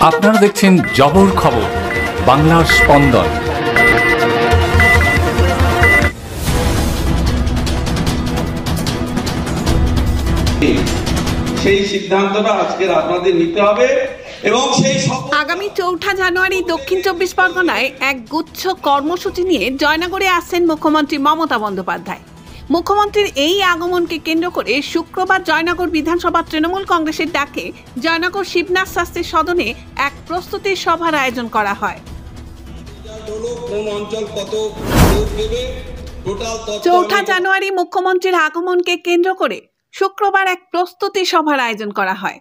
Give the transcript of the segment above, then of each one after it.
আপনারা দেখছেন জবর খবর, বাংলার স্পন্দন। সেই সিদ্ধান্তটা আজকে আপনাদের নিতে হবে এবং সেই আগামী ৪ঠা জানুয়ারি দক্ষিণ ২৪ পরগনায় এক গুচ্ছ কর্মসূচি নিয়ে জয়নগরে আসছেন মুখ্যমন্ত্রী মমতা বন্দ্যোপাধ্যায়। মুখ্যমন্ত্রীর এই আগমনকে কেন্দ্র করে শুক্রবার জয়নগর বিধানসভা তৃণমূল কংগ্রেসের ডাকে জয়নগর শিবনাথ শাস্ত্রীর সদনে এক প্রস্তুতি সভার আয়োজন করা হয়। ৪ঠা জানুয়ারি মুখ্যমন্ত্রীর আগমনকে কেন্দ্র করে শুক্রবার এক প্রস্তুতি সভার আয়োজন করা হয়।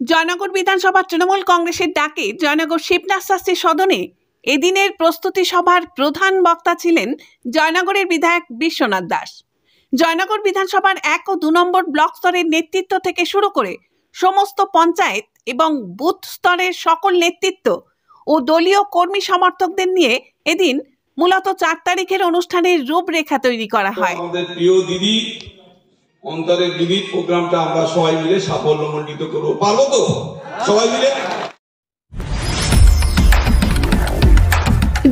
জয়নগর বিধানসভা তৃণমূল কংগ্রেসের ডাকে জয়নগর শিবনাথ শাস্ত্রীর সদনে এদিনের প্রস্তুতি সভার প্রধান বক্তা ছিলেন জয়নগরের বিধায়ক বিশ্বনাথ দাস। জয়নগর বিধানসভার ১ ও ২ নম্বর ব্লক স্তরের নেতৃত্ব থেকে শুরু করে সমস্ত পঞ্চায়েত এবং বুথ স্তরের সকল নেতৃত্ব ও দলীয় কর্মী সমর্থকদের নিয়ে এদিন মূলত ৪ তারিখের অনুষ্ঠানের রূপরেখা তৈরি করা হয়। আমাদের প্রিয় দিদি অন্তরের দিদির প্রোগ্রামটা আমরা সবাই মিলে সাফল্যমণ্ডিত করবো, পারবো তো সবাই মিলে?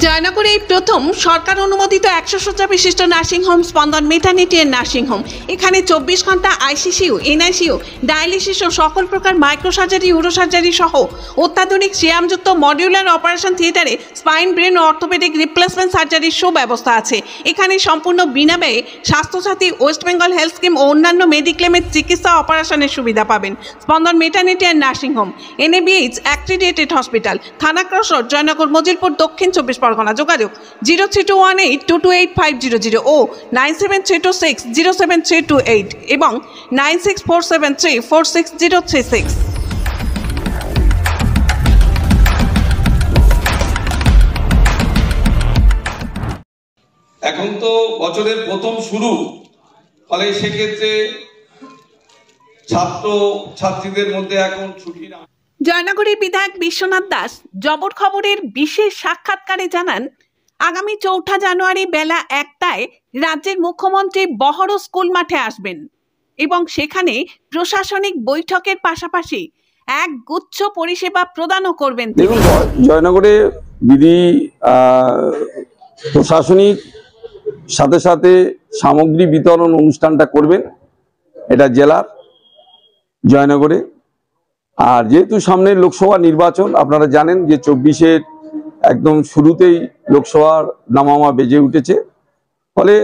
জয়নগরে এই প্রথম সরকার অনুমোদিত ১০০ শয্যা বিশিষ্ট নার্সিংহোম স্পন্দন মেটার্নিটি এন্ড নার্সিংহোম। এখানে ২৪ ঘন্টা আইসিসিইউ, এনআইসিইউ, ডায়ালিসিস ও সকল প্রকার মাইক্রোসার্জারি, ইউরোসার্জারি সহ অত্যাধুনিক সিয়ামযুক্ত মডিউলার অপারেশন থিয়েটারে স্পাইন, ব্রেন ও অর্থোপেডিক রিপ্লেসমেন্ট সার্জারির সুব্যবস্থা আছে। এখানে সম্পূর্ণ বিনা ব্যয়ে Swasthya Sathi, West Bengal Health Scheme ও অন্যান্য মেডিক্লেমের চিকিৎসা অপারেশনের সুবিধা পাবেন। Spandan maternity and nursing home, NABH accredited hospital, Thana Cross Road, Joynagar, Majilpur, Dakshin ২৪ Pargana. যোগাযোগ 0321822850 ও 9732607328 এবং 9647346036। এখন তো বছরের প্রথম শুরু, ফলে সেক্ষেত্রে ছাত্র ছাত্রীদের মধ্যে এখন ছুটি না। জয়নগরের বিধায়ক বিশ্বনাথ দাস জবর খবরের বিশেষ সাক্ষাৎকারে জানান, আগামী ৪ঠা জানুয়ারি বেলা ১টায় রাজ্যের মুখ্যমন্ত্রী বহরো স্কুল মাঠে আসবেন এবং সেখানে প্রশাসনিক বৈঠকের পাশাপাশি এক গুচ্ছ পরিষেবা প্রদানও করবেন। দেখুন, জয়নগরে দিদি প্রশাসনিক সাথে সাথে সামগ্রী বিতরণ অনুষ্ঠানটা করবেন, এটা জেলার জয়নগরে। আর যেহেতু সামনে লোকসভা নির্বাচন, আপনারা জানেন যে ২৪-এর একদম শুরুতেই লোকসভার দামামা বেজে উঠেছে, ফলে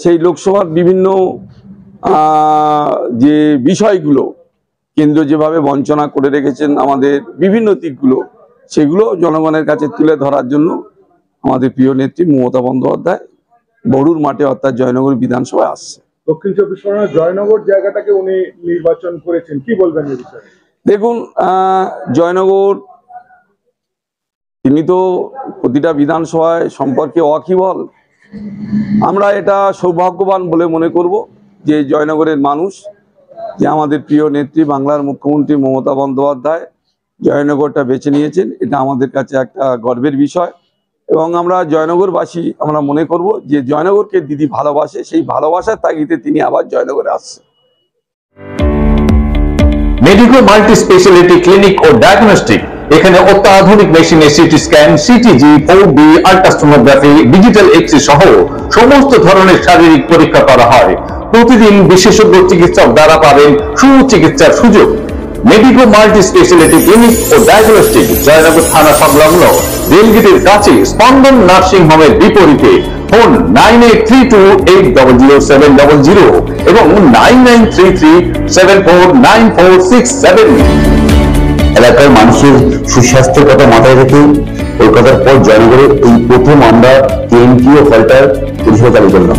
সেই লোকসভার বিভিন্ন যে বিষয়গুলো কেন্দ্র যেভাবে বঞ্চনা করে রেখেছেন আমাদের বিভিন্ন দিকগুলো, সেগুলো জনগণের কাছে তুলে ধরার জন্য আমাদের প্রিয় নেত্রী মমতা বন্দ্যোপাধ্যায় বড়ুর মাঠে অর্থাৎ জয়নগর বিধানসভায় আসছে। দক্ষিণ ২৪ পরগনার জয়নগর জায়গাটাকে উনি নির্বাচন করেছেন, কি বলবেন এই বিষয়ে? দেখুন, জয়নগর তিনি তো প্রতিটা বিধানসভায় সম্পর্কে ওয়াকিবল। আমরা এটা সৌভাগ্যবান বলে মনে করব যে জয়নগরের মানুষ, যে আমাদের প্রিয় নেত্রী বাংলার মুখ্যমন্ত্রী মমতা বন্দ্যোপাধ্যায় জয়নগরটা বেছে নিয়েছেন, এটা আমাদের কাছে একটা গর্বের বিষয়। এবং আমরা জয়নগরবাসী আমরা মনে করব যে জয়নগরকে দিদি ভালোবাসে, সেই ভালোবাসার তাগিদে তিনি আবার জয়নগরে আসছে। মেডিকো মাল্টি স্পেশালিটি ক্লিনিক ও ডায়াগনস্টিক, এখানে অত্যাধুনিক মেশিনে CT scan, CTG, 4D, ultrasonography, digital X-ray সহ সমস্ত ধরনের শারীরিক পরীক্ষা করা হয়। প্রতিদিন বিশেষজ্ঞ চিকিৎসক দ্বারা পাবেন সুচিকিৎসার সুযোগ। মেডিকো মাল্টি স্পেশালিটি ক্লিনিক ও ডায়াগনস্টিক, জয়নগর থানা সংলগ্ন রেলগেটের কাছে স্পন্দন নার্সিং হোমের বিপরীতে। ফোন 9832800700 এবং 9933749467। এলাকার মানুষের সুস্বাস্থ্যের কথা মাথায় রেখে কলকাতার পর জয়নগরে এই প্রথম আমরা TNT ও ফল্টার পরিষেবা চালু করলাম।